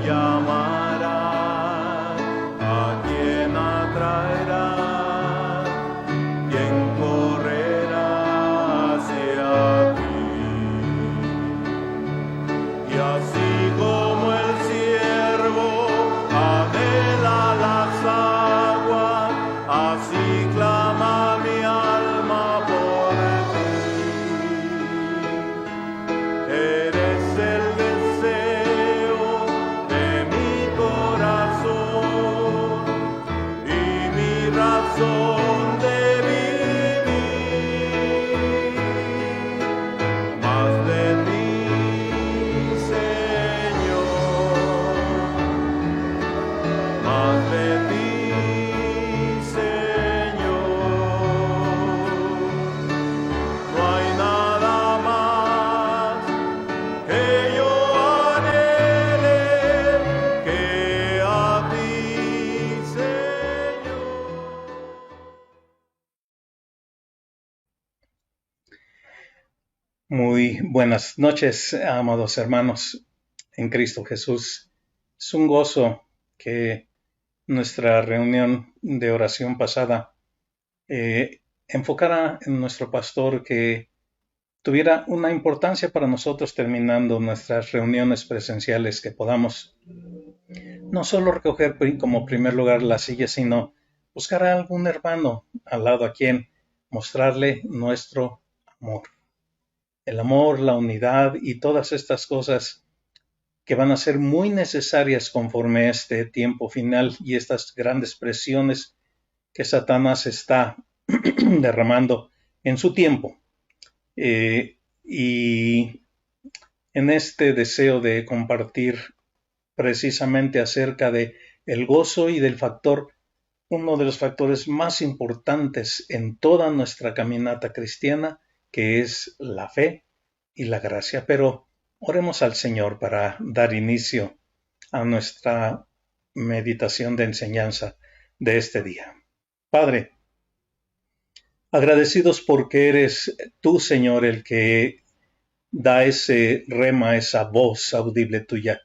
llamarás? ¿A quién atraerás? ¿Quién correrá hacia ti? Y así como el siervo anhela las aguas, así clama mi alma por ti. Eres el deseo de mi corazón y mi razón de vivir. Más de ti, Señor, más de ti, Señor. No hay nada más que yo anhele que a ti, Señor. Muy buenas noches, amados hermanos en Cristo Jesús. Es un gozo que nuestra reunión de oración pasada enfocara en nuestro pastor, que tuviera una importancia para nosotros terminando nuestras reuniones presenciales, que podamos no solo recoger como primer lugar la silla, sino buscar a algún hermano al lado a quien mostrarle nuestro amor. El amor, la unidad y todas estas cosas que van a ser muy necesarias conforme a este tiempo final y estas grandes presiones que Satanás está derramando en su tiempo. Y en este deseo de compartir precisamente acerca de el gozo y del factor, uno de los factores más importantes en toda nuestra caminata cristiana, que es la fe y la gracia. Pero oremos al Señor para dar inicio a nuestra meditación de enseñanza de este día. Padre, agradecidos porque eres tú, Señor, el que da ese rema, esa voz audible tuya.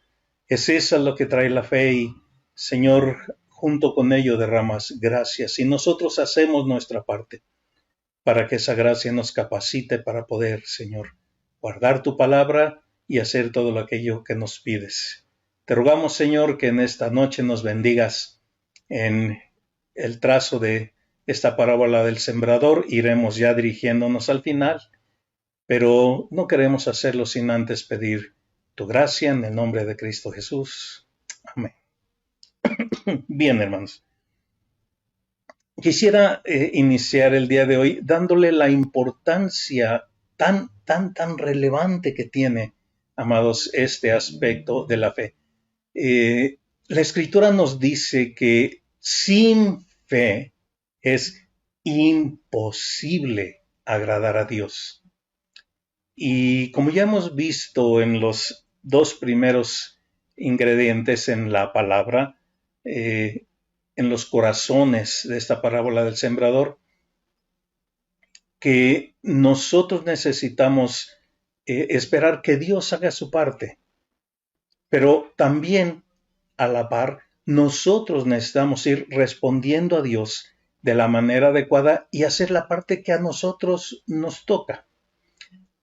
Es esa lo que trae la fe y, Señor, junto con ello derramas gracias y nosotros hacemos nuestra parte para que esa gracia nos capacite para poder, Señor, guardar tu palabra y hacer todo aquello que nos pides. Te rogamos, Señor, que en esta noche nos bendigas en el trazo de esta parábola del sembrador. Iremos ya dirigiéndonos al final, pero no queremos hacerlo sin antes pedir tu gracia en el nombre de Cristo Jesús. Amén. Bien, hermanos. Quisiera iniciar el día de hoy dándole la importancia tan relevante que tiene, amados, este aspecto de la fe. La Escritura nos dice que sin fe es imposible agradar a Dios. Y como ya hemos visto en los dos primeros ingredientes en la palabra, en los corazones de esta parábola del sembrador, que nosotros necesitamos esperar que Dios haga su parte, pero también a la par nosotros necesitamos ir respondiendo a Dios de la manera adecuada y hacer la parte que a nosotros nos toca.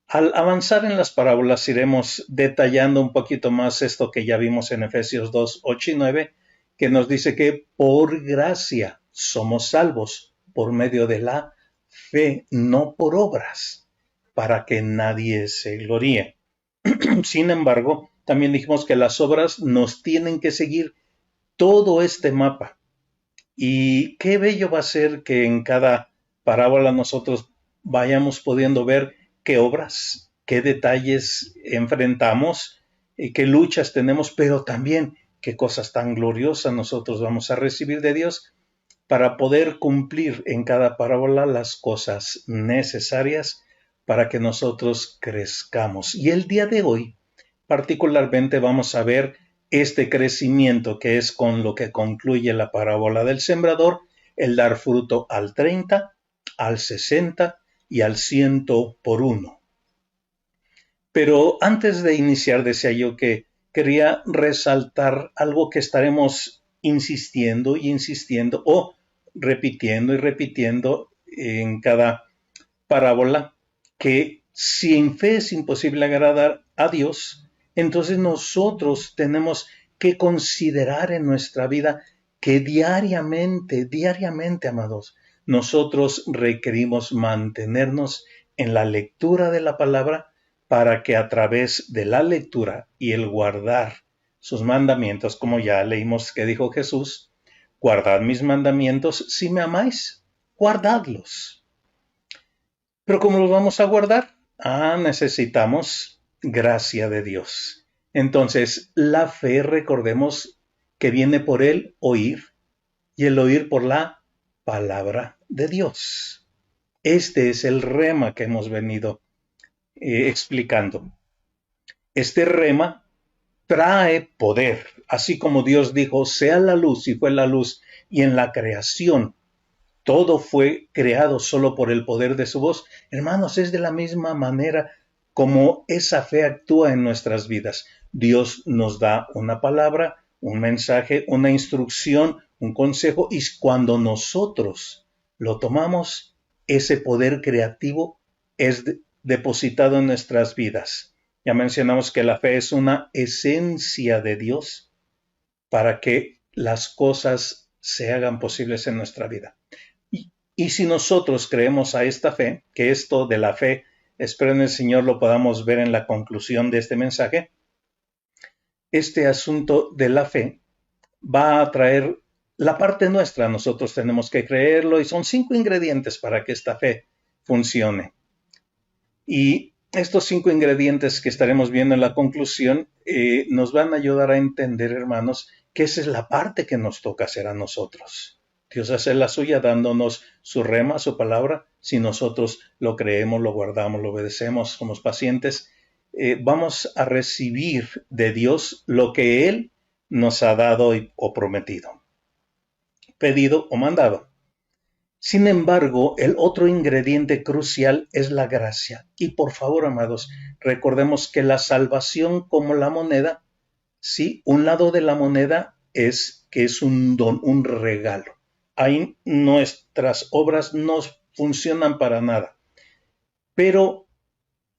Al avanzar en las parábolas iremos detallando un poquito más esto que ya vimos en Efesios 2, 8 y 9, que nos dice que por gracia somos salvos por medio de la fe, no por obras, para que nadie se gloríe. Sin embargo, también dijimos que las obras nos tienen que seguir todo este mapa. Y qué bello va a ser que en cada parábola nosotros vayamos pudiendo ver qué obras, qué detalles enfrentamos, qué luchas tenemos, pero también qué cosas tan gloriosas nosotros vamos a recibir de Dios para poder cumplir en cada parábola las cosas necesarias para que nosotros crezcamos. Y el día de hoy, particularmente, vamos a ver este crecimiento que es con lo que concluye la parábola del sembrador, el dar fruto al 30, al 60 y al 100 por uno. Pero antes de iniciar, decía yo que quería resaltar algo que estaremos insistiendo y insistiendo o repitiendo y repitiendo en cada parábola, que si en fe es imposible agradar a Dios, entonces nosotros tenemos que considerar en nuestra vida que diariamente, amados, nosotros requerimos mantenernos en la lectura de la palabra para que a través de la lectura y el guardar sus mandamientos, como ya leímos que dijo Jesús, guardad mis mandamientos, si me amáis, guardadlos. Pero ¿cómo los vamos a guardar? Necesitamos gracia de Dios. Entonces, la fe, recordemos que viene por el oír y el oír por la palabra de Dios. Este es el rema que hemos venido explicando. Este rema trae poder, así como Dios dijo, sea la luz y fue la luz, y en la creación todo fue creado solo por el poder de su voz. Hermanos, es de la misma manera como esa fe actúa en nuestras vidas. Dios nos da una palabra, un mensaje, una instrucción, un consejo, y cuando nosotros lo tomamos, ese poder creativo es depositado en nuestras vidas. Ya mencionamos que la fe es una esencia de Dios para que las cosas se hagan posibles en nuestra vida. Y si nosotros creemos a esta fe, que esto de la fe, espero en el Señor lo podamos ver en la conclusión de este mensaje, este asunto de la fe va a traer la parte nuestra. Nosotros tenemos que creerlo y son 5 ingredientes para que esta fe funcione. Y estos 5 ingredientes que estaremos viendo en la conclusión nos van a ayudar a entender, hermanos, que esa es la parte que nos toca hacer a nosotros. Dios hace la suya dándonos su rema, su palabra. Si nosotros lo creemos, lo guardamos, lo obedecemos, somos pacientes, vamos a recibir de Dios lo que Él nos ha dado o prometido, pedido o mandado. Sin embargo, el otro ingrediente crucial es la gracia. Y por favor, amados, recordemos que la salvación, como la moneda, sí, un lado de la moneda es que es un don, un regalo. Ahí nuestras obras no funcionan para nada. Pero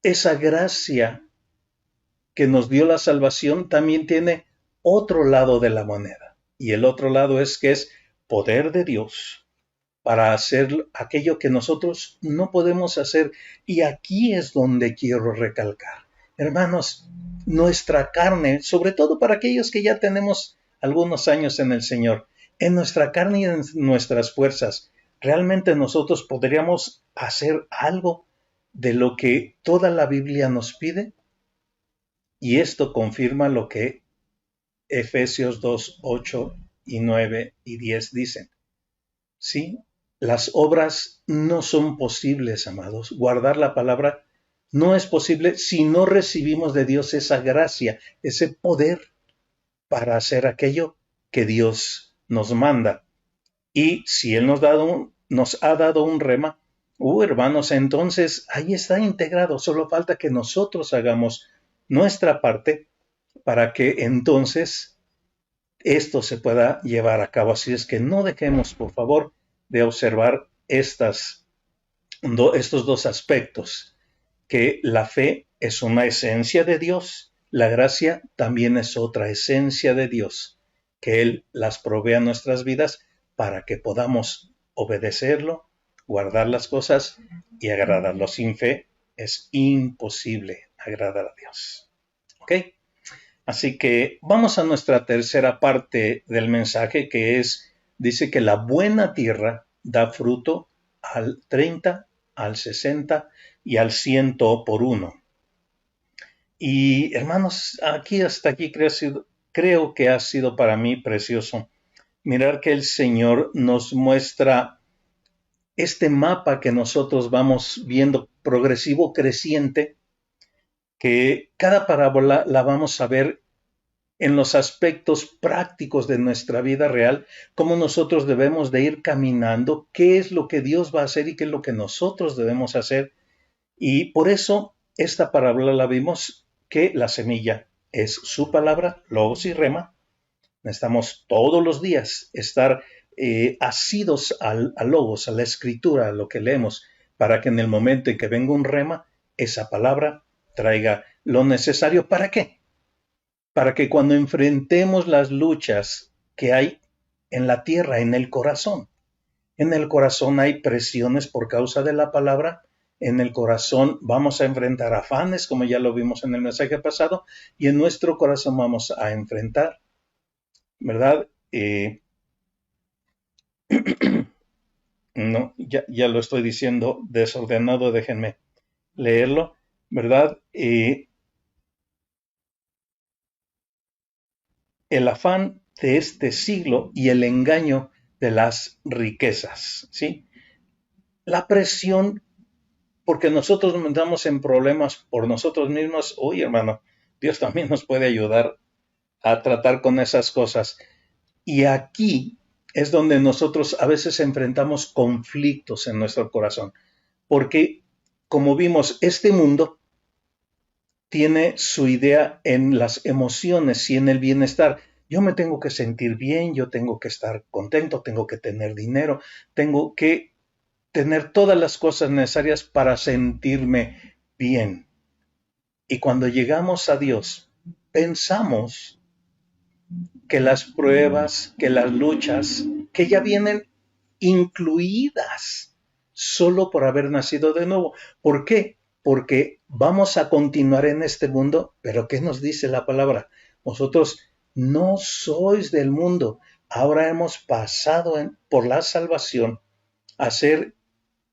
esa gracia que nos dio la salvación también tiene otro lado de la moneda. Y el otro lado es que es poder de Dios para hacer aquello que nosotros no podemos hacer. Y aquí es donde quiero recalcar. Hermanos, nuestra carne, sobre todo para aquellos que ya tenemos algunos años en el Señor, en nuestra carne y en nuestras fuerzas, ¿realmente nosotros podríamos hacer algo de lo que toda la Biblia nos pide? Y esto confirma lo que Efesios 2, 8 y 9 y 10 dicen. Sí, las obras no son posibles, amados. Guardar la palabra no es posible si no recibimos de Dios esa gracia, ese poder para hacer aquello que Dios nos manda. Y si Él nos ha dado un rema, hermanos, entonces ahí está integrado. Solo falta que nosotros hagamos nuestra parte para que entonces esto se pueda llevar a cabo. Así es que no dejemos, por favor, de observar estos 2 aspectos, que la fe es una esencia de Dios, la gracia también es otra esencia de Dios, que Él las provee a nuestras vidas para que podamos obedecerlo, guardar las cosas y agradarlo. Sin fe es imposible agradar a Dios. ¿Ok? Así que vamos a nuestra tercera parte del mensaje, que dice que la buena tierra da fruto al 30, al 60 y al 100 por uno. Y hermanos, hasta aquí creo que ha sido para mí precioso mirar que el Señor nos muestra este mapa que nosotros vamos viendo progresivo, creciente, que cada parábola la vamos a ver en los aspectos prácticos de nuestra vida real, cómo nosotros debemos de ir caminando, qué es lo que Dios va a hacer y qué es lo que nosotros debemos hacer. Y por eso esta parábola la vimos que la semilla es su palabra, logos y rema. Necesitamos todos los días estar asidos al logos, a la escritura, a lo que leemos, para que en el momento en que venga un rema, esa palabra traiga lo necesario. ¿Para qué? Para que cuando enfrentemos las luchas que hay en la tierra, en el corazón hay presiones por causa de la palabra, en el corazón vamos a enfrentar afanes, como ya lo vimos en el mensaje pasado, y en nuestro corazón vamos a enfrentar, ¿verdad? No, ya lo estoy diciendo desordenado, déjenme leerlo, ¿verdad? El afán de este siglo y el engaño de las riquezas, ¿sí? La presión, porque nosotros nos metamos en problemas por nosotros mismos. Oye, hermano, Dios también nos puede ayudar a tratar con esas cosas. Y aquí es donde nosotros a veces enfrentamos conflictos en nuestro corazón, porque como vimos, este mundo tiene su idea en las emociones y en el bienestar. Yo me tengo que sentir bien, yo tengo que estar contento, tengo que tener dinero, tengo que tener todas las cosas necesarias para sentirme bien. Y cuando llegamos a Dios, pensamos que las pruebas, que las luchas, que ya vienen incluidas solo por haber nacido de nuevo. ¿Por qué? Porque vamos a continuar en este mundo, pero ¿qué nos dice la palabra? Vosotros no sois del mundo, ahora hemos pasado por la salvación a ser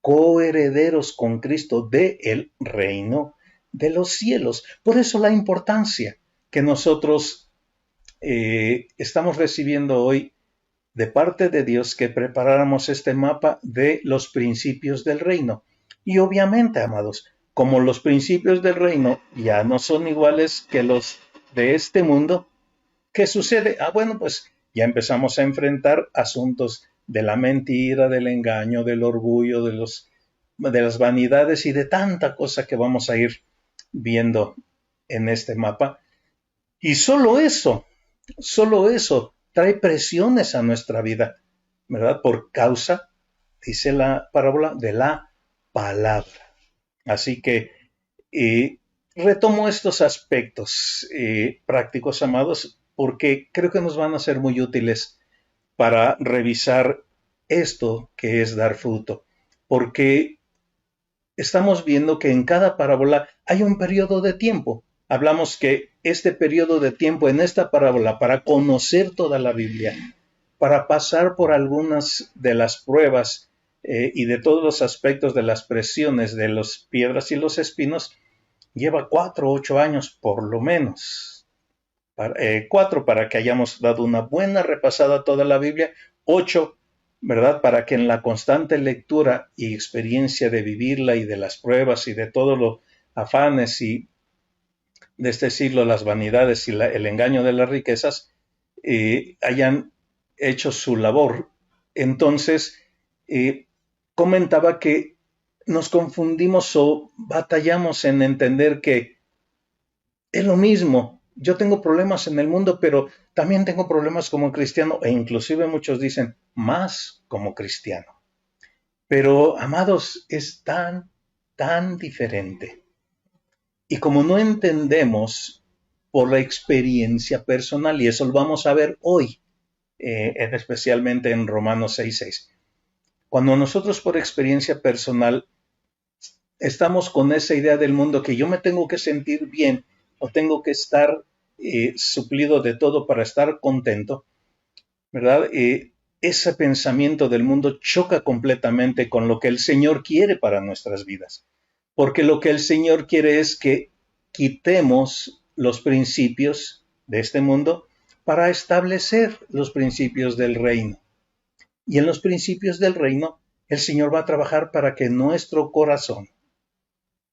coherederos con Cristo del reino de los cielos. Por eso la importancia que nosotros estamos recibiendo hoy de parte de Dios, que preparáramos este mapa de los principios del reino. Y obviamente, amados, como los principios del reino ya no son iguales que los de este mundo, ¿qué sucede? Bueno, pues ya empezamos a enfrentar asuntos de la mentira, del engaño, del orgullo, de las vanidades y de tanta cosa que vamos a ir viendo en este mapa. Y solo eso trae presiones a nuestra vida, ¿verdad? Por causa, dice la parábola, de la palabra. Así que retomo estos aspectos prácticos, amados, porque creo que nos van a ser muy útiles para revisar esto que es dar fruto. Porque estamos viendo que en cada parábola hay un periodo de tiempo. Hablamos que este periodo de tiempo en esta parábola, para conocer toda la Biblia, para pasar por algunas de las pruebas y de todos los aspectos de las presiones de las piedras y los espinos, lleva 4 o 8 años por lo menos. 4 para que hayamos dado una buena repasada a toda la Biblia, 8, ¿verdad? Para que en la constante lectura y experiencia de vivirla y de las pruebas y de todos los afanes y de este siglo, las vanidades y el engaño de las riquezas, hayan hecho su labor. Entonces, comentaba que nos confundimos o batallamos en entender que es lo mismo. Yo tengo problemas en el mundo, pero también tengo problemas como cristiano, e inclusive muchos dicen más como cristiano. Pero, amados, es tan diferente. Y como no entendemos por la experiencia personal, y eso lo vamos a ver hoy, especialmente en Romanos 6:6. Cuando nosotros por experiencia personal estamos con esa idea del mundo que yo me tengo que sentir bien o tengo que estar suplido de todo para estar contento, ¿verdad? Ese pensamiento del mundo choca completamente con lo que el Señor quiere para nuestras vidas. Porque lo que el Señor quiere es que quitemos los principios de este mundo para establecer los principios del reino. Y en los principios del reino, el Señor va a trabajar para que nuestro corazón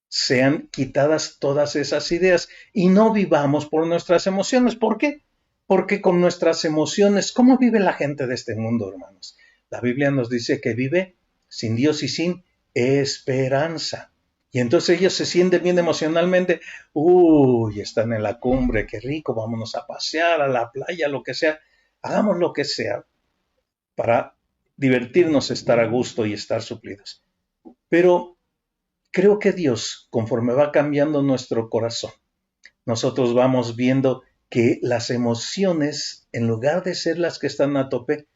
sean quitadas todas esas ideas y no vivamos por nuestras emociones. ¿Por qué? Porque con nuestras emociones, ¿cómo vive la gente de este mundo, hermanos? La Biblia nos dice que vive sin Dios y sin esperanza. Y entonces ellos se sienten bien emocionalmente. Uy, están en la cumbre, qué rico, vámonos a pasear a la playa, lo que sea. Hagamos lo que sea para divertirnos, estar a gusto y estar suplidos. Pero creo que Dios, conforme va cambiando nuestro corazón, nosotros vamos viendo que las emociones, en lugar de ser las que están a tope,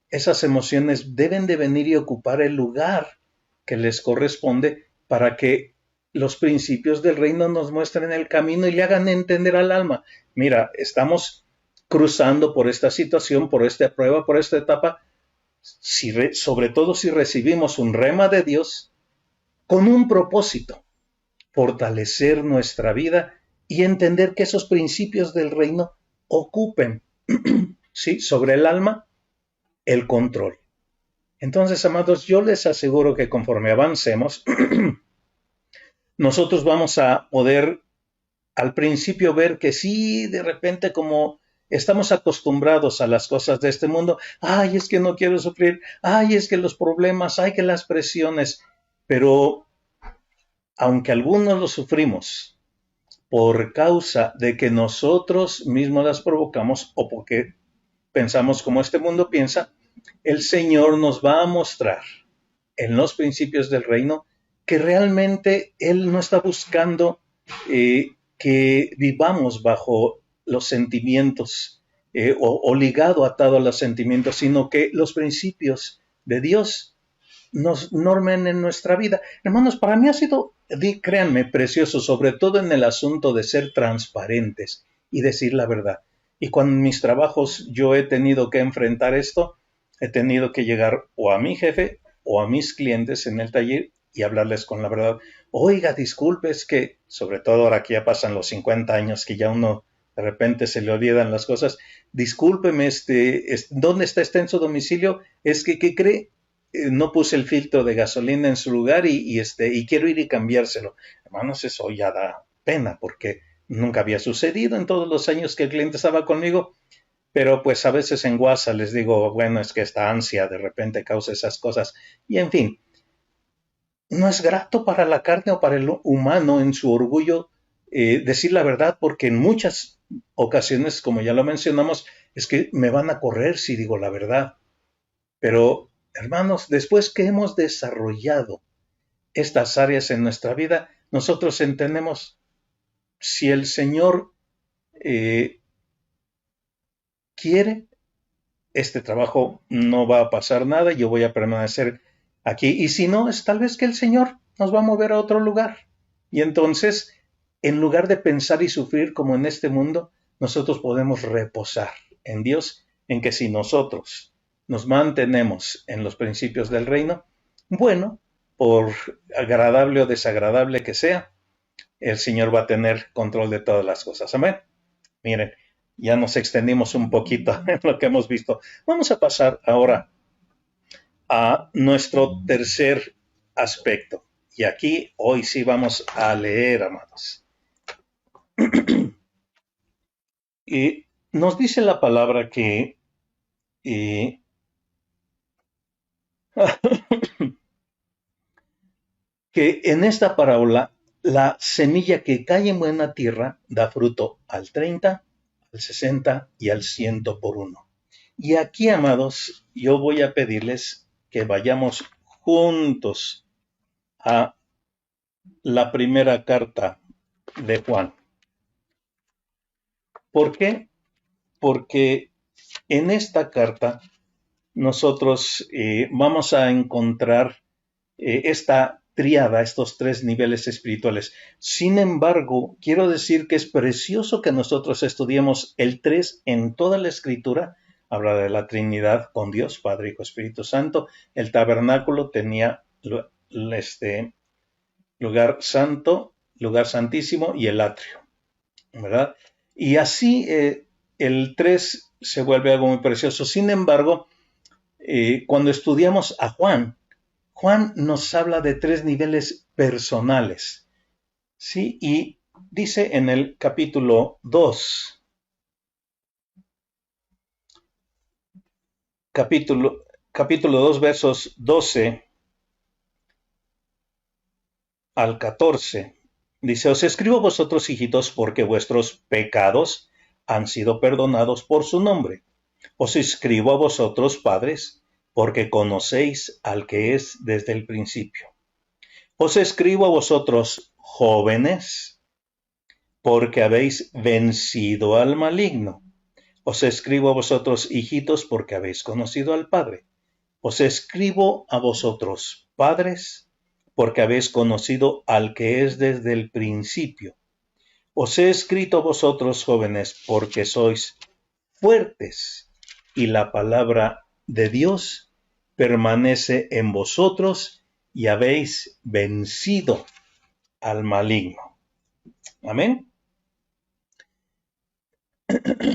esas emociones deben de venir y ocupar el lugar que les corresponde para que los principios del reino nos muestren el camino y le hagan entender al alma, mira, estamos cruzando por esta situación, por esta prueba, por esta etapa, sobre todo si recibimos un rema de Dios con un propósito, fortalecer nuestra vida y entender que esos principios del reino ocupen, ¿sí?, sobre el alma el control. Entonces, amados, yo les aseguro que conforme avancemos, nosotros vamos a poder al principio ver que sí, de repente como estamos acostumbrados a las cosas de este mundo, ay, es que no quiero sufrir, ay, es que los problemas, ay, que las presiones, pero aunque algunos los sufrimos por causa de que nosotros mismos las provocamos o porque pensamos como este mundo piensa, el Señor nos va a mostrar en los principios del reino que realmente Él no está buscando que vivamos bajo los sentimientos o ligado, atado a los sentimientos, sino que los principios de Dios nos normen en nuestra vida. Hermanos, para mí ha sido, créanme, precioso, sobre todo en el asunto de ser transparentes y decir la verdad. Y cuando en mis trabajos yo he tenido que enfrentar esto, he tenido que llegar o a mi jefe o a mis clientes en el taller y hablarles con la verdad. Oiga, disculpe, es que, sobre todo ahora que ya pasan los 50 años, que ya uno de repente se le olvidan las cosas, discúlpeme, ¿dónde está en su domicilio? Es que, ¿qué cree? No puse el filtro de gasolina en su lugar y quiero ir y cambiárselo. Hermanos, eso ya da pena porque nunca había sucedido en todos los años que el cliente estaba conmigo, pero pues a veces en WhatsApp les digo, bueno, es que esta ansia de repente causa esas cosas. Y en fin, no es grato para la carne o para el humano en su orgullo decir la verdad, porque en muchas ocasiones, como ya lo mencionamos, es que me van a correr si digo la verdad. Pero, hermanos, después que hemos desarrollado estas áreas en nuestra vida, nosotros entendemos si el Señor quiere, este trabajo no va a pasar nada, yo voy a permanecer aquí. Y si no, es tal vez que el Señor nos va a mover a otro lugar. Y entonces, en lugar de pensar y sufrir como en este mundo, nosotros podemos reposar en Dios, en que si nosotros nos mantenemos en los principios del reino, bueno, por agradable o desagradable que sea, el Señor va a tener control de todas las cosas. Amén. Miren, ya nos extendimos un poquito en lo que hemos visto. Vamos a pasar ahora a nuestro tercer aspecto. Y aquí hoy sí vamos a leer, amados. Y nos dice la palabra que que en esta parábola la semilla que cae en buena tierra da fruto al 30, al 60 y al 100 por uno. Y aquí, amados, yo voy a pedirles que vayamos juntos a la primera carta de Juan. ¿Por qué? Porque en esta carta nosotros vamos a encontrar esta tríada, estos tres niveles espirituales. Sin embargo, quiero decir que es precioso que nosotros estudiemos el 3 en toda la Escritura. Habla de la Trinidad con Dios, Padre, Hijo, Espíritu Santo. El tabernáculo tenía lugar santo, lugar santísimo y el atrio, ¿verdad? Y así el 3 se vuelve algo muy precioso. Sin embargo, cuando estudiamos a Juan nos habla de tres niveles personales, ¿sí? Y dice en el capítulo 2, capítulo 2, versos 12 al 14. Dice, os escribo a vosotros, hijitos, porque vuestros pecados han sido perdonados por su nombre. Os escribo a vosotros, padres, porque conocéis al que es desde el principio. Os escribo a vosotros, jóvenes, porque habéis vencido al maligno. Os escribo a vosotros, hijitos, porque habéis conocido al Padre. Os escribo a vosotros, padres, porque habéis conocido al que es desde el principio. Os he escrito a vosotros, jóvenes, porque sois fuertes, y la palabra de Dios permanece en vosotros, y habéis vencido al maligno. Amén.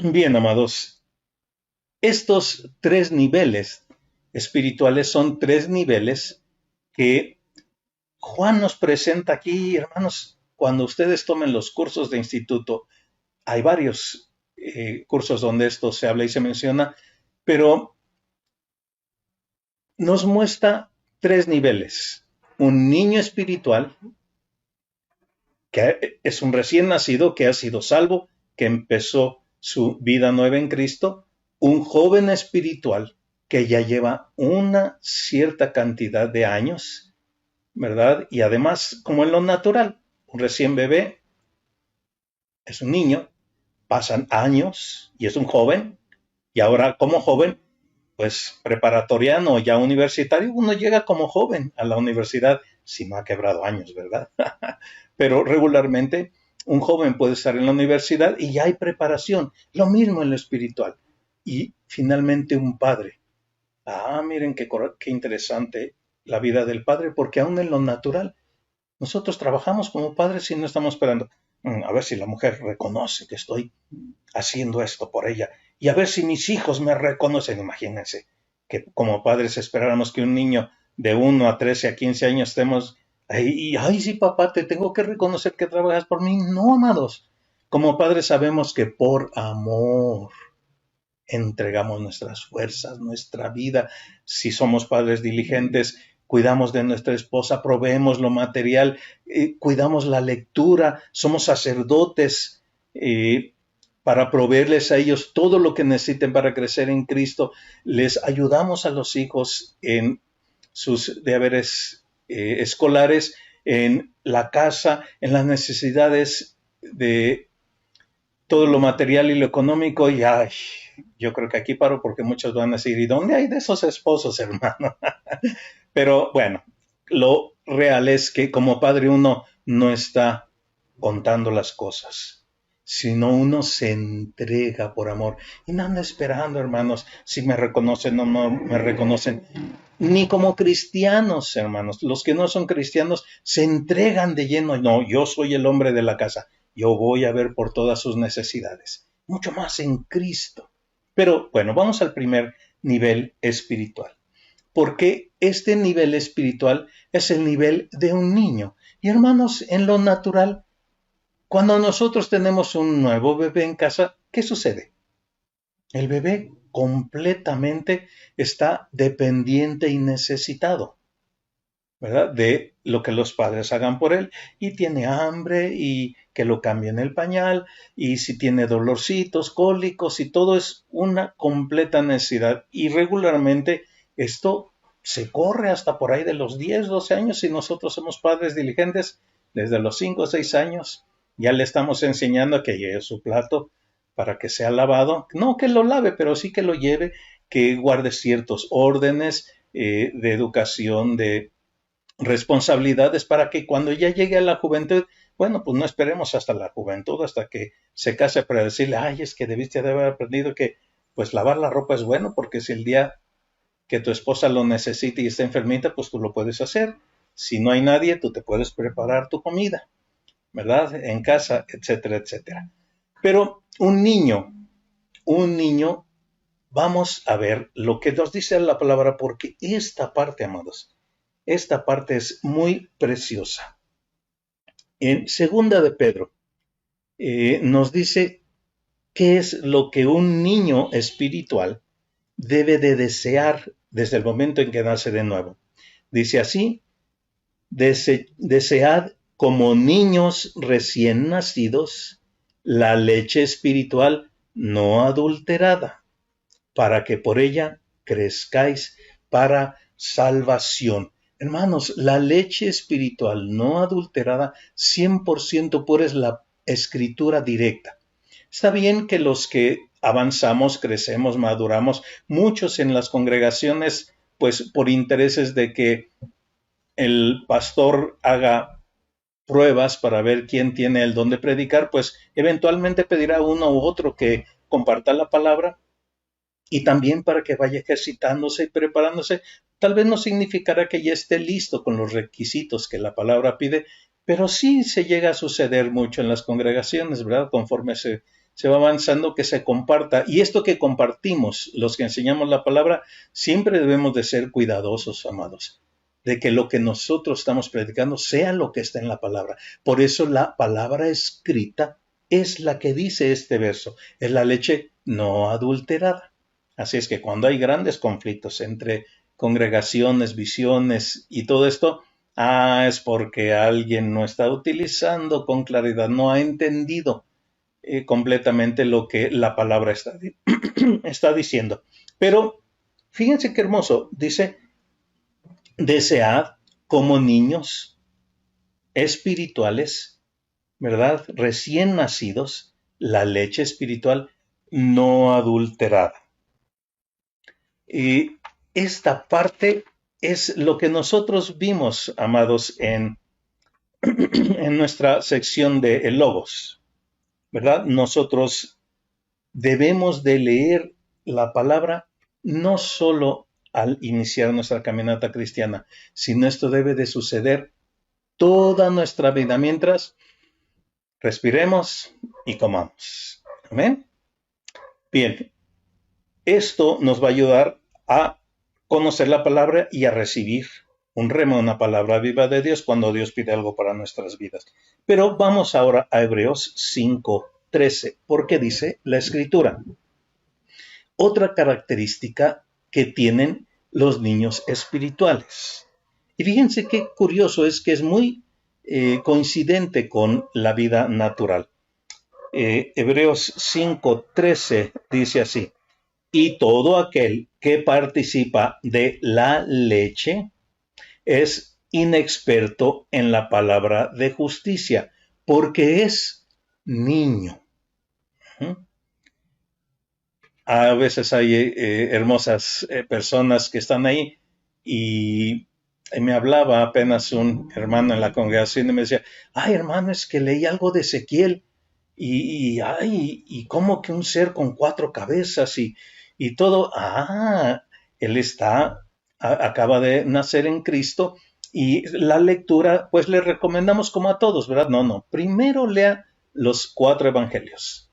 Bien, amados, estos tres niveles espirituales son tres niveles que Juan nos presenta aquí, hermanos. Cuando ustedes tomen los cursos de instituto, hay varios cursos donde esto se habla y se menciona, pero nos muestra tres niveles. Un niño espiritual, que es un recién nacido, que ha sido salvo, que empezó su vida nueva en Cristo. Un joven espiritual, que ya lleva una cierta cantidad de años, ¿verdad? Y además, como en lo natural, un recién bebé es un niño, pasan años y es un joven, y ahora como joven, pues preparatoriano o ya universitario, uno llega como joven a la universidad, si no ha quebrado años, ¿verdad? Pero regularmente un joven puede estar en la universidad y ya hay preparación, lo mismo en lo espiritual. Y finalmente un padre. Miren qué interesante la vida del padre, porque aún en lo natural, nosotros trabajamos como padres y no estamos esperando a ver si la mujer reconoce que estoy haciendo esto por ella y a ver si mis hijos me reconocen. Imagínense que como padres esperáramos que un niño de 1 a 13 a 15 años estemos ahí y, ay, sí, papá, te tengo que reconocer que trabajas por mí. No, amados. Como padres sabemos que por amor entregamos nuestras fuerzas, nuestra vida. Si somos padres diligentes, cuidamos de nuestra esposa, proveemos lo material, cuidamos la lectura, somos sacerdotes para proveerles a ellos todo lo que necesiten para crecer en Cristo. Les ayudamos a los hijos en sus deberes escolares, en la casa, en las necesidades de todo lo material y lo económico. Y ay, yo creo que aquí paro porque muchos van a decir, ¿y dónde hay de esos esposos, hermano? Pero bueno, lo real es que como padre uno no está contando las cosas, sino uno se entrega por amor y no anda esperando, hermanos, si me reconocen o no me reconocen. Ni como cristianos, hermanos. Los que no son cristianos se entregan de lleno. No, yo soy el hombre de la casa. Yo voy a ver por todas sus necesidades. Mucho más en Cristo. Pero bueno, vamos al primer nivel espiritual. Porque este nivel espiritual es el nivel de un niño. Y hermanos, en lo natural, cuando nosotros tenemos un nuevo bebé en casa, ¿qué sucede? El bebé completamente está dependiente y necesitado, ¿verdad? De lo que los padres hagan por él, y tiene hambre y que lo cambien el pañal, y si tiene dolorcitos, cólicos, y todo es una completa necesidad. Y regularmente esto se corre hasta por ahí de los 10, 12 años, si nosotros somos padres diligentes, desde los 5 o 6 años ya le estamos enseñando a que lleve su plato para que sea lavado, no que lo lave, pero sí que lo lleve, que guarde ciertos órdenes de educación, de responsabilidades, para que cuando ya llegue a la juventud, bueno, pues no esperemos hasta la juventud, hasta que se case para decirle, ay, es que debiste de haber aprendido que pues lavar la ropa es bueno, porque si el día que tu esposa lo necesite y está enfermita, pues tú lo puedes hacer. Si no hay nadie, tú te puedes preparar tu comida, ¿verdad? En casa, etcétera, etcétera. Pero un niño, vamos a ver lo que nos dice la palabra, porque esta parte, amados, esta parte es muy preciosa. En segunda de Pedro, nos dice qué es lo que un niño espiritual debe de desear desde el momento en que nace de nuevo. Dice así, Desead como niños recién nacidos la leche espiritual no adulterada, para que por ella crezcáis para salvación. Hermanos, la leche espiritual no adulterada, 100% pura, es la escritura directa. Está bien que los que avanzamos, crecemos, maduramos, muchos en las congregaciones, pues por intereses de que el pastor haga pruebas para ver quién tiene el don de predicar, pues eventualmente pedirá uno u otro que comparta la palabra, y también para que vaya ejercitándose y preparándose. Tal vez no significará que ya esté listo con los requisitos que la palabra pide, pero sí se llega a suceder mucho en las congregaciones, ¿verdad? Conforme se va avanzando, que se comparta. Y esto que compartimos, los que enseñamos la palabra, siempre debemos de ser cuidadosos, amados, de que lo que nosotros estamos predicando sea lo que está en la palabra. Por eso la palabra escrita es la que dice este verso, es la leche no adulterada. Así es que cuando hay grandes conflictos entre congregaciones, visiones y todo esto, es porque alguien no está utilizando con claridad, no ha entendido completamente lo que la palabra está diciendo. Pero fíjense qué hermoso, dice, desead como niños espirituales, ¿verdad? Recién nacidos, la leche espiritual no adulterada. Y esta parte es lo que nosotros vimos, amados, en nuestra sección de el Logos, ¿verdad? Nosotros debemos de leer la palabra no solo al iniciar nuestra caminata cristiana, sino esto debe de suceder toda nuestra vida mientras respiremos y comamos. Amén. Bien, esto nos va a ayudar a conocer la palabra y a recibir un rema, una palabra viva de Dios cuando Dios pide algo para nuestras vidas. Pero vamos ahora a Hebreos 5:13, porque dice la Escritura. Otra característica que tienen los niños espirituales. Y fíjense qué curioso es que es muy coincidente con la vida natural. Hebreos 5:13 dice así: y todo aquel que participa de la leche es inexperto en la palabra de justicia, porque es niño. A veces hay hermosas personas que están ahí y me hablaba apenas un hermano en la congregación y me decía, hermano, es que leí algo de Ezequiel y como que un ser con 4 cabezas y todo. Él acaba de nacer en Cristo y la lectura, pues le recomendamos como a todos, ¿verdad? No, primero lea los 4 evangelios.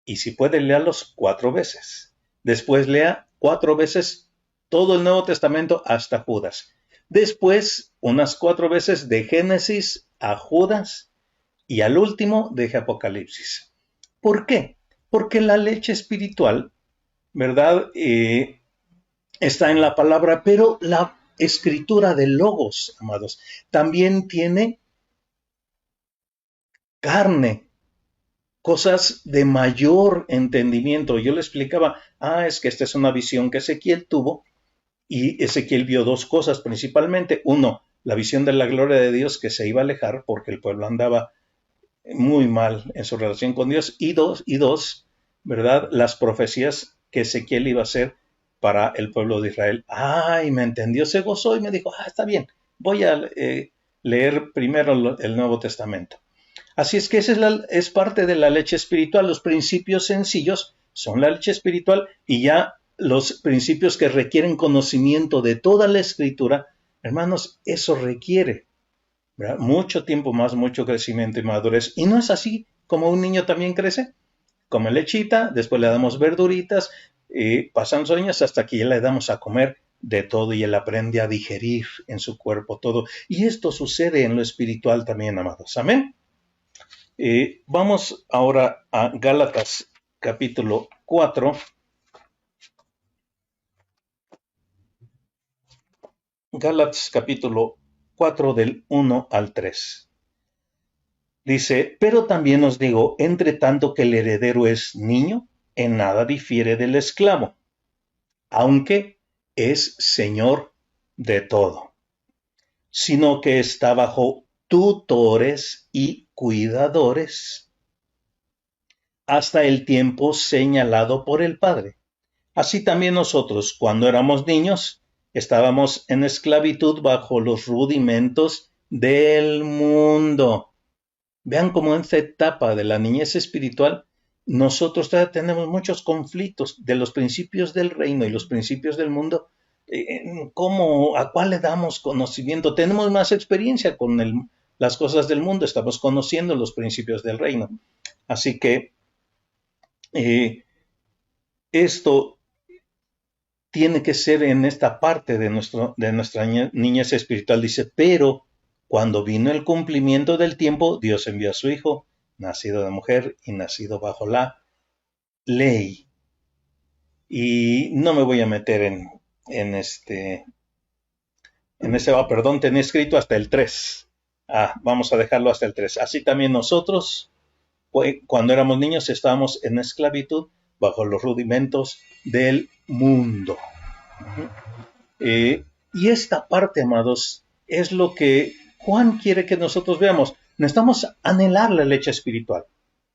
Y si puede, léalos 4 veces. Después lea 4 veces todo el Nuevo Testamento hasta Judas. Después, unas 4 veces de Génesis a Judas y al último de Apocalipsis. ¿Por qué? Porque la leche espiritual, ¿verdad? Está en la palabra, pero la escritura de Logos, amados, también tiene carne, cosas de mayor entendimiento. Yo le explicaba, es que esta es una visión que Ezequiel tuvo y Ezequiel vio 2 cosas principalmente. 1, la visión de la gloria de Dios que se iba a alejar porque el pueblo andaba muy mal en su relación con Dios. Y dos, ¿verdad? Las profecías que Ezequiel iba a hacer para el pueblo de Israel. Y me entendió, se gozó y me dijo, está bien, voy a leer primero el Nuevo Testamento. Así es que esa es parte de la leche espiritual. Los principios sencillos son la leche espiritual y ya los principios que requieren conocimiento de toda la escritura, hermanos, eso requiere, ¿verdad? Mucho tiempo más, mucho crecimiento y madurez. Y no es así como un niño también crece. Come lechita, después le damos verduritas, pasan los años hasta que ya le damos a comer de todo y él aprende a digerir en su cuerpo todo. Y esto sucede en lo espiritual también, amados. Amén. Vamos ahora a Gálatas capítulo 4. Gálatas capítulo 4 del 1 al 3. Dice, pero también os digo, entre tanto que el heredero es niño, en nada difiere del esclavo, aunque es señor de todo, sino que está bajo tutores y cuidadores hasta el tiempo señalado por el Padre. Así también nosotros, cuando éramos niños, estábamos en esclavitud bajo los rudimentos del mundo. Vean cómo en esta etapa de la niñez espiritual, nosotros todavía tenemos muchos conflictos de los principios del reino y los principios del mundo. ¿A cuál le damos conocimiento? Tenemos más experiencia con las cosas del mundo, estamos conociendo los principios del reino. Así que esto tiene que ser en esta parte de nuestra niñez espiritual. Dice, pero cuando vino el cumplimiento del tiempo, Dios envió a su Hijo, nacido de mujer y nacido bajo la ley. Y no me voy a meter en ese, perdón, tenía escrito hasta el 3. Vamos a dejarlo hasta el 3. Así también nosotros, cuando éramos niños, estábamos en esclavitud bajo los rudimentos del mundo. Y esta parte, amados, es lo que Juan quiere que nosotros veamos. Necesitamos anhelar la leche espiritual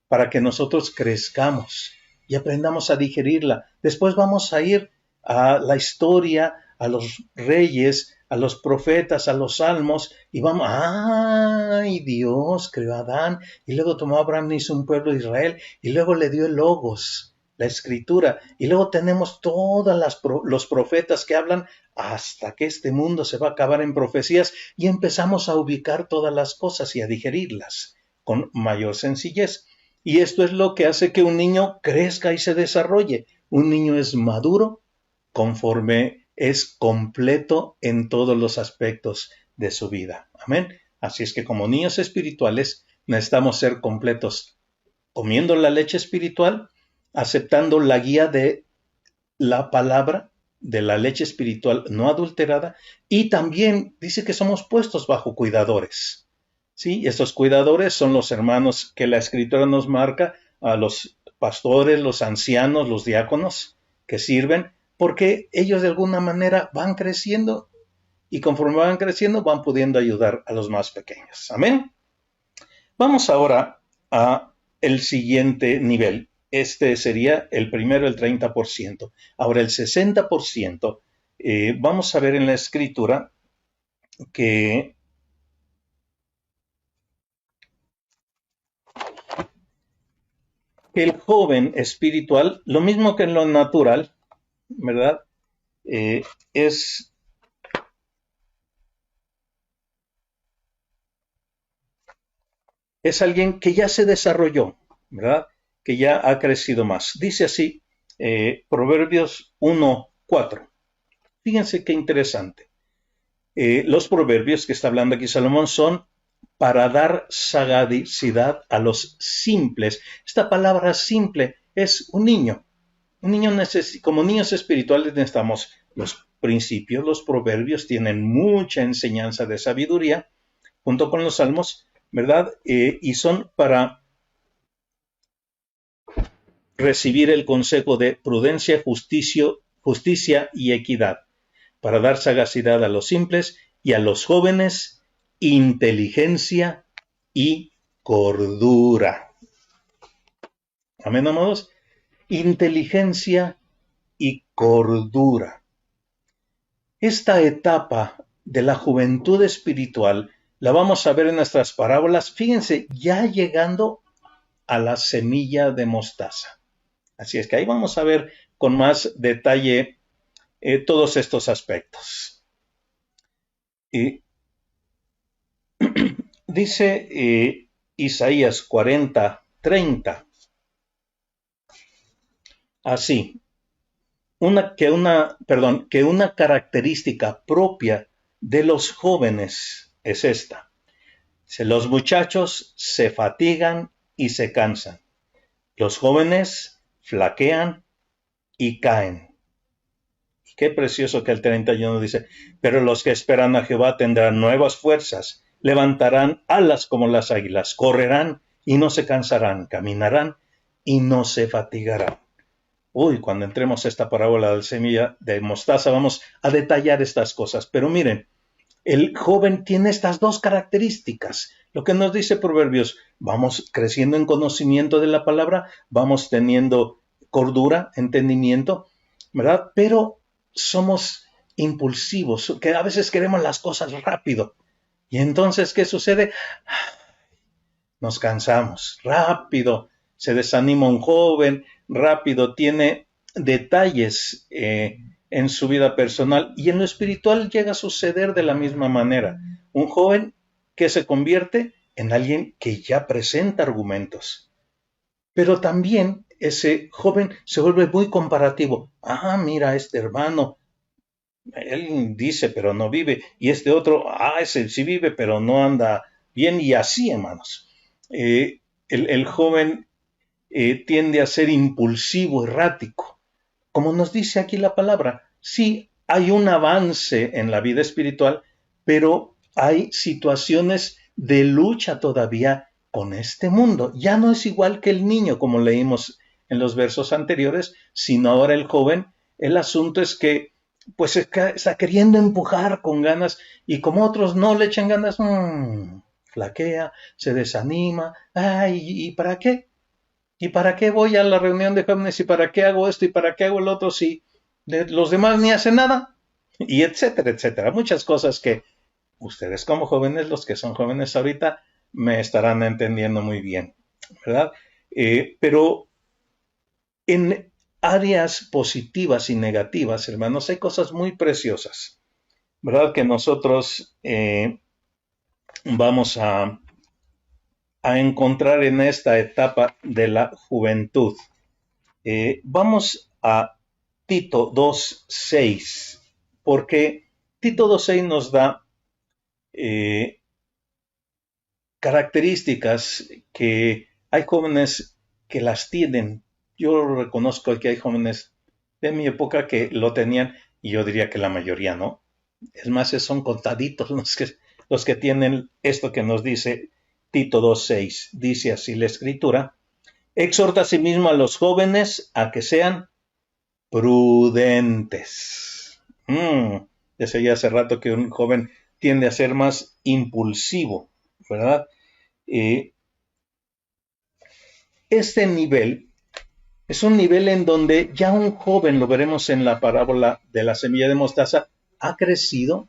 para que nosotros crezcamos y aprendamos a digerirla. Después vamos a ir a la historia, a los reyes, a los profetas, a los salmos, y vamos, ¡ay! Dios creó a Adán, y luego tomó a Abraham y hizo un pueblo de Israel, y luego le dio el Logos, la escritura, y luego tenemos todos los profetas que hablan hasta que este mundo se va a acabar en profecías, y empezamos a ubicar todas las cosas y a digerirlas con mayor sencillez. Y esto es lo que hace que un niño crezca y se desarrolle. Un niño es maduro conforme es completo en todos los aspectos de su vida. Amén. Así es que como niños espirituales necesitamos ser completos comiendo la leche espiritual, aceptando la guía de la palabra, de la leche espiritual no adulterada, y también dice que somos puestos bajo cuidadores. ¿Sí? Estos cuidadores son los hermanos que la Escritura nos marca, a los pastores, los ancianos, los diáconos que sirven, porque ellos de alguna manera van creciendo y conforme van creciendo van pudiendo ayudar a los más pequeños. Amén. Vamos ahora a el siguiente nivel. Este sería el primero, el 30%. Ahora el 60%, vamos a ver en la Escritura que el joven espiritual, lo mismo que en lo natural, ¿verdad? Es alguien que ya se desarrolló, ¿verdad? Que ya ha crecido más. Dice así, Proverbios 1:4. Fíjense qué interesante. Los proverbios que está hablando aquí Salomón son para dar sagacidad a los simples. Esta palabra simple es un niño. Como niños espirituales necesitamos los principios, los proverbios tienen mucha enseñanza de sabiduría, junto con los salmos, ¿verdad? Y son para recibir el consejo de prudencia, justicia y equidad, para dar sagacidad a los simples y a los jóvenes inteligencia y cordura. Amén, amados. Inteligencia y cordura. Esta etapa de la juventud espiritual la vamos a ver en nuestras parábolas. Fíjense, ya llegando a la semilla de mostaza. Así es que ahí vamos a ver con más detalle todos estos aspectos. Dice Isaías 40:30. Así, que una característica propia de los jóvenes es esta. Los muchachos se fatigan y se cansan. Los jóvenes flaquean y caen. Qué precioso que el 31 dice, pero los que esperan a Jehová tendrán nuevas fuerzas, levantarán alas como las águilas, correrán y no se cansarán, caminarán y no se fatigarán. Uy, cuando entremos a esta parábola de semilla de mostaza vamos a detallar estas cosas, pero miren, el joven tiene estas dos características. Lo que nos dice Proverbios, vamos creciendo en conocimiento de la palabra, vamos teniendo cordura, entendimiento, ¿verdad? Pero somos impulsivos, que a veces queremos las cosas rápido. Y entonces, ¿qué sucede? Nos cansamos, rápido se desanima un joven, rápido tiene detalles en su vida personal y en lo espiritual llega a suceder de la misma manera. Un joven que se convierte en alguien que ya presenta argumentos, pero también ese joven se vuelve muy comparativo. Ah, mira, este hermano, él dice pero no vive, y este otro, ese sí vive pero no anda bien, y así, hermanos. El joven tiende a ser impulsivo, errático. Como nos dice aquí la palabra, sí hay un avance en la vida espiritual, pero hay situaciones de lucha todavía con este mundo. Ya no es igual que el niño, como leímos en los versos anteriores, sino ahora el joven. El asunto es que pues está queriendo empujar con ganas y como otros no le echan ganas, flaquea, se desanima. Ay, ¿y para qué? ¿Y para qué voy a la reunión de jóvenes? ¿Y para qué hago esto? ¿Y para qué hago el otro? Si los demás ni hacen nada. Y etcétera, etcétera. Muchas cosas que ustedes como jóvenes, los que son jóvenes ahorita, me estarán entendiendo muy bien, ¿verdad? Pero en áreas positivas y negativas, hermanos, hay cosas muy preciosas, ¿verdad? Que nosotros vamos a encontrar en esta etapa de la juventud. Vamos a Tito 2.6, porque Tito 2.6 nos da características que hay jóvenes que las tienen. Yo reconozco que hay jóvenes de mi época que lo tenían y yo diría que la mayoría no. Es más, son contaditos los que tienen esto que nos dice Tito 2.6. Dice así la escritura, exhorta a sí mismo a los jóvenes a que sean prudentes. Decía ya hace rato que un joven tiende a ser más impulsivo, ¿verdad? Este nivel es un nivel en donde ya un joven, lo veremos en la parábola de la semilla de mostaza, ha crecido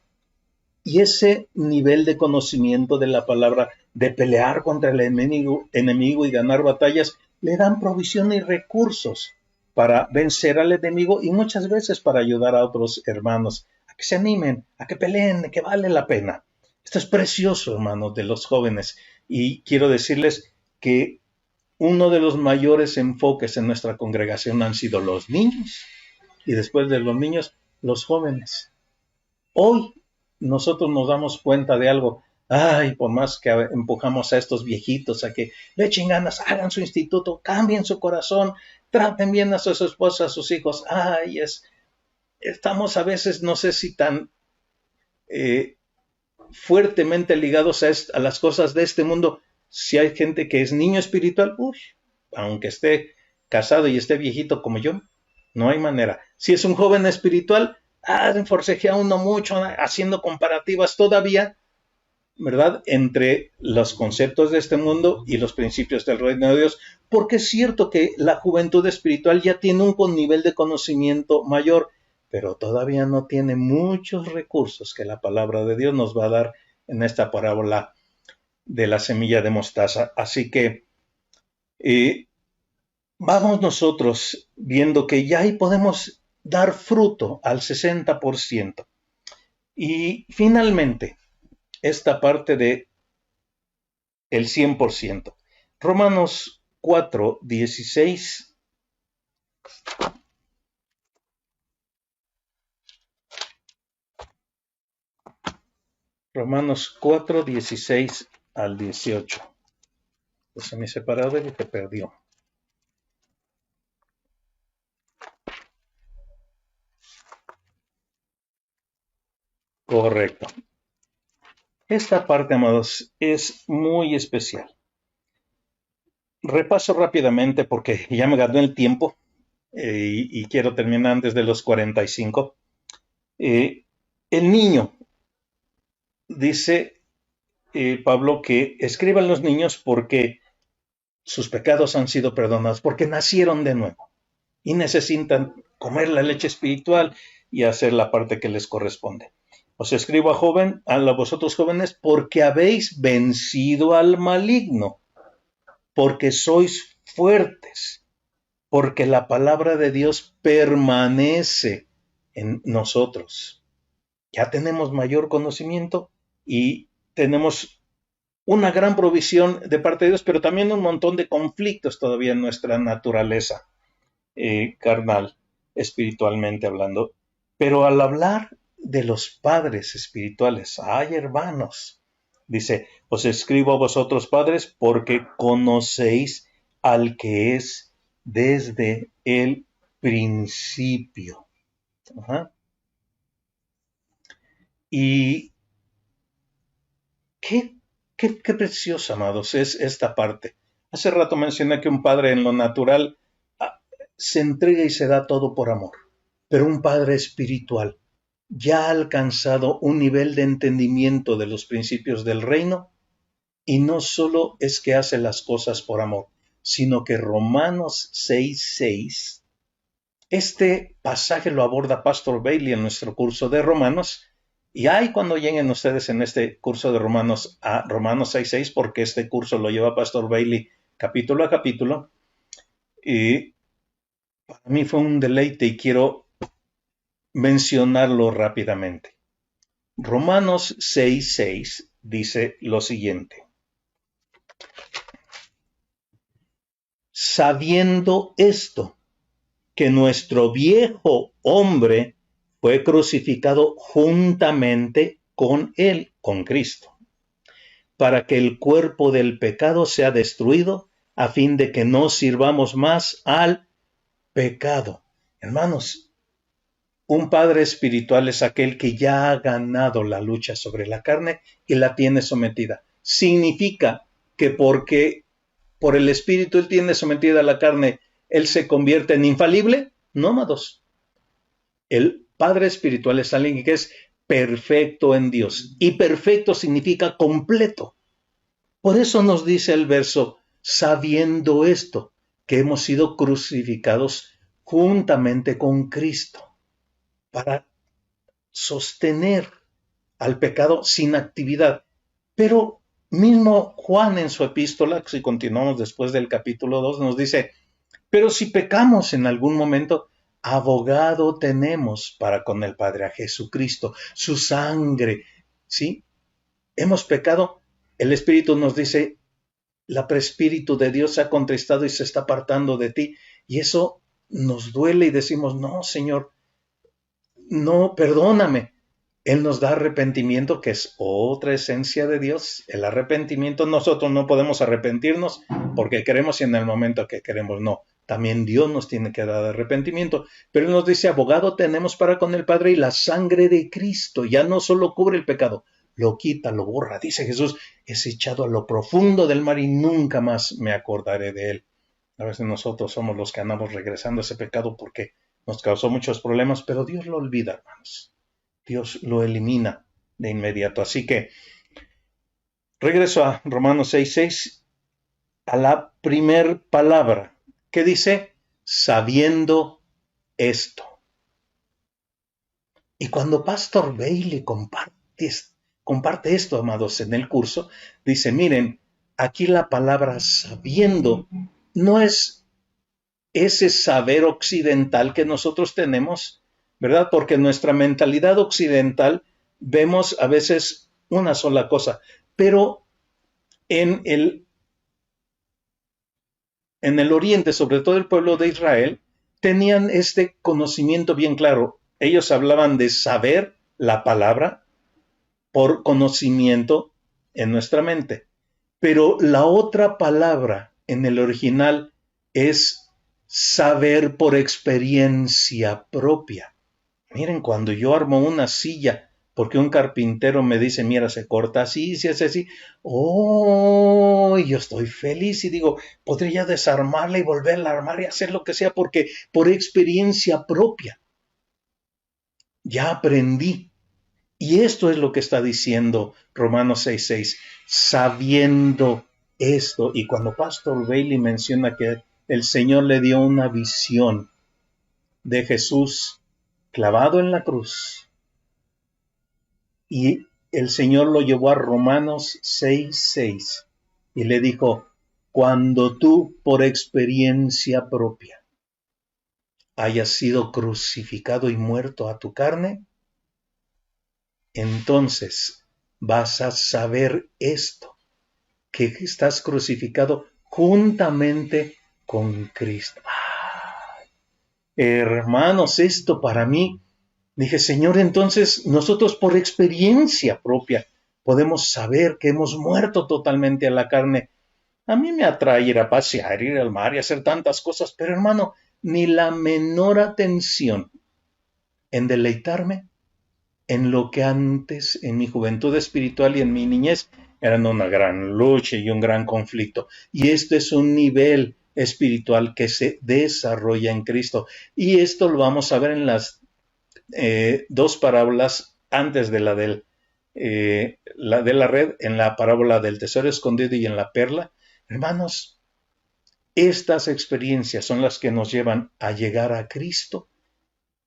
y ese nivel de conocimiento de la palabra, de pelear contra el enemigo y ganar batallas, le dan provisión y recursos para vencer al enemigo y muchas veces para ayudar a otros hermanos a que se animen, a que peleen, que vale la pena. Esto es precioso, hermanos, de los jóvenes. Y quiero decirles que uno de los mayores enfoques en nuestra congregación han sido los niños y después de los niños, los jóvenes. Hoy nosotros nos damos cuenta de algo. Ay, por más que empujamos a estos viejitos a que le echen ganas, hagan su instituto, cambien su corazón, traten bien a sus esposas, a sus hijos. Ay, estamos a veces, no sé si tan fuertemente ligados a las cosas de este mundo. Si hay gente que es niño espiritual, aunque esté casado y esté viejito como yo, no hay manera. Si es un joven espiritual, forcejea uno mucho, haciendo comparativas todavía, ¿verdad?, entre los conceptos de este mundo y los principios del reino de Dios, porque es cierto que la juventud espiritual ya tiene un nivel de conocimiento mayor, pero todavía no tiene muchos recursos que la palabra de Dios nos va a dar en esta parábola de la semilla de mostaza. Así que vamos nosotros viendo que ya ahí podemos dar fruto al 60%. Y finalmente, esta parte de el 100%. Romanos 4:16. Romanos 4:16 al 18. Pues mi separador y te perdió. Correcto. Esta parte, amados, es muy especial. Repaso rápidamente porque ya me ganó el tiempo y quiero terminar antes de los 45. El niño, dice Pablo, que escriban los niños porque sus pecados han sido perdonados, porque nacieron de nuevo y necesitan comer la leche espiritual y hacer la parte que les corresponde. Os escribo a vosotros jóvenes, porque habéis vencido al maligno, porque sois fuertes, porque la palabra de Dios permanece en nosotros. Ya tenemos mayor conocimiento y tenemos una gran provisión de parte de Dios, pero también un montón de conflictos todavía en nuestra naturaleza carnal, espiritualmente hablando. Pero al hablar de los padres espirituales, ay hermanos, dice, os escribo a vosotros padres porque conocéis al que es desde el principio. Ajá. Y qué preciosa, amados, es esta parte. Hace rato mencioné que un padre en lo natural se entrega y se da todo por amor, pero un padre espiritual ya ha alcanzado un nivel de entendimiento de los principios del reino y no solo es que hace las cosas por amor, sino que Romanos 6:6, este pasaje lo aborda Pastor Bailey en nuestro curso de Romanos, y ahí cuando lleguen ustedes en este curso de Romanos a Romanos 6:6, porque este curso lo lleva Pastor Bailey capítulo a capítulo, y para mí fue un deleite y quiero mencionarlo rápidamente. Romanos 6:6 dice lo siguiente: sabiendo esto, que nuestro viejo hombre fue crucificado juntamente con él, con Cristo, para que el cuerpo del pecado sea destruido, a fin de que no sirvamos más al pecado. Hermanos, un padre espiritual es aquel que ya ha ganado la lucha sobre la carne y la tiene sometida. Significa que porque por el espíritu él tiene sometida la carne, él se convierte en infalible. No, amados. El padre espiritual es alguien que es perfecto en Dios. Y perfecto significa completo. Por eso nos dice el verso, sabiendo esto, que hemos sido crucificados juntamente con Cristo, para sostener al pecado sin actividad. Pero mismo Juan en su epístola, si continuamos después del capítulo 2, nos dice, pero si pecamos en algún momento, abogado tenemos para con el Padre, a Jesucristo, su sangre, ¿sí? Hemos pecado, el Espíritu nos dice, la prespíritu de Dios se ha contristado y se está apartando de ti, y eso nos duele y decimos, no, Señor, no, perdóname. Él nos da arrepentimiento, que es otra esencia de Dios. El arrepentimiento, nosotros no podemos arrepentirnos porque queremos y en el momento que queremos no. También Dios nos tiene que dar arrepentimiento. Pero Él nos dice, abogado tenemos para con el Padre, y la sangre de Cristo ya no solo cubre el pecado, lo quita, lo borra. Dice Jesús, es echado a lo profundo del mar y nunca más me acordaré de él. A veces nosotros somos los que andamos regresando a ese pecado porque nos causó muchos problemas, pero Dios lo olvida, hermanos. Dios lo elimina de inmediato. Así que regreso a Romanos 6:6, a la primer palabra, que dice, sabiendo esto. Y cuando Pastor Bailey comparte esto, amados, en el curso, dice, miren, aquí la palabra sabiendo no es ese saber occidental que nosotros tenemos, ¿verdad? Porque en nuestra mentalidad occidental vemos a veces una sola cosa, pero en el oriente, sobre todo el pueblo de Israel, tenían este conocimiento bien claro. Ellos hablaban de saber la palabra por conocimiento en nuestra mente, pero la otra palabra en el original es saber por experiencia propia. Miren, cuando yo armo una silla porque un carpintero me dice, mira, se corta así, se hace así. Oh, yo estoy feliz y digo, podría desarmarla y volverla a armar y hacer lo que sea, porque por experiencia propia ya aprendí. Y esto es lo que está diciendo Romanos 6:6, sabiendo esto. Y cuando Pastor Bailey menciona que el Señor le dio una visión de Jesús clavado en la cruz, y el Señor lo llevó a Romanos 6:6 y le dijo, cuando tú por experiencia propia hayas sido crucificado y muerto a tu carne, entonces vas a saber esto, que estás crucificado juntamente con Cristo. Hermanos, esto para mí, dije, Señor, entonces nosotros por experiencia propia podemos saber que hemos muerto totalmente a la carne. A mí me atrae ir a pasear, ir al mar y hacer tantas cosas, pero hermano, ni la menor atención en deleitarme en lo que antes, en mi juventud espiritual y en mi niñez, eran una gran lucha y un gran conflicto. Y este es un nivel espiritual que se desarrolla en Cristo. Y esto lo vamos a ver en las dos parábolas antes de la de la red, en la parábola del tesoro escondido y en la perla. Hermanos, estas experiencias son las que nos llevan a llegar a Cristo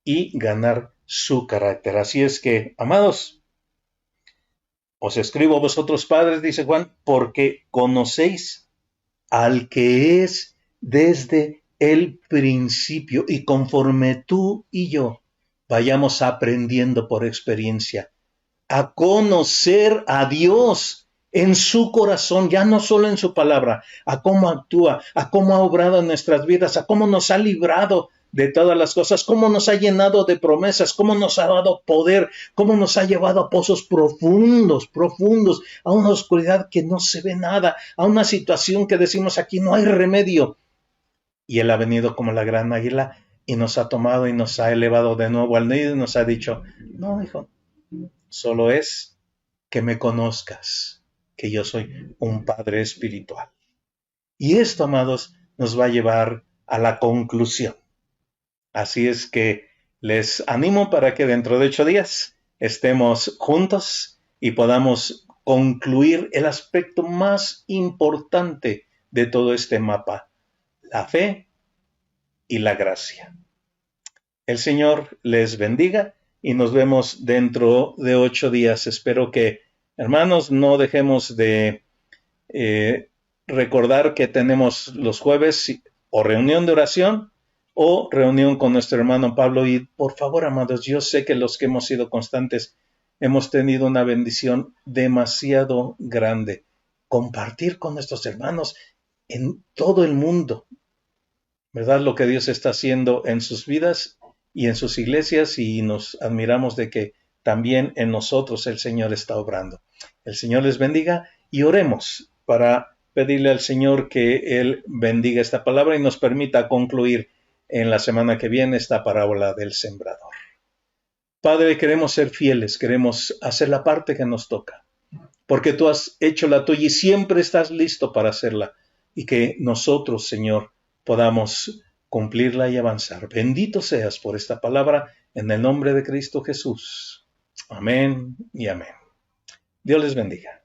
y ganar su carácter. Así es que, amados, os escribo a vosotros padres, dice Juan, porque conocéis al que es desde el principio, y conforme tú y yo vayamos aprendiendo por experiencia a conocer a Dios en su corazón, ya no solo en su palabra, a cómo actúa, a cómo ha obrado en nuestras vidas, a cómo nos ha librado de todas las cosas, cómo nos ha llenado de promesas, cómo nos ha dado poder, cómo nos ha llevado a pozos profundos, profundos, a una oscuridad que no se ve nada, a una situación que decimos aquí no hay remedio. Y Él ha venido como la gran águila y nos ha tomado y nos ha elevado de nuevo al nido y nos ha dicho, no, hijo, solo es que me conozcas, que yo soy un Padre espiritual. Y esto, amados, nos va a llevar a la conclusión. Así es que les animo para que dentro de 8 días estemos juntos y podamos concluir el aspecto más importante de todo este mapa, la fe y la gracia. El Señor les bendiga y nos vemos dentro de 8 días. Espero que, hermanos, no dejemos de recordar que tenemos los jueves o reunión de oración o reunión con nuestro hermano Pablo. Y por favor, amados, yo sé que los que hemos sido constantes hemos tenido una bendición demasiado grande. Compartir con nuestros hermanos en todo el mundo, ¿verdad? Lo que Dios está haciendo en sus vidas y en sus iglesias, y nos admiramos de que también en nosotros el Señor está obrando. El Señor les bendiga y oremos para pedirle al Señor que Él bendiga esta palabra y nos permita concluir en la semana que viene esta parábola del sembrador. Padre, queremos ser fieles, queremos hacer la parte que nos toca, porque tú has hecho la tuya y siempre estás listo para hacerla, y que nosotros, Señor, podamos cumplirla y avanzar. Bendito seas por esta palabra, en el nombre de Cristo Jesús. Amén y amén. Dios les bendiga.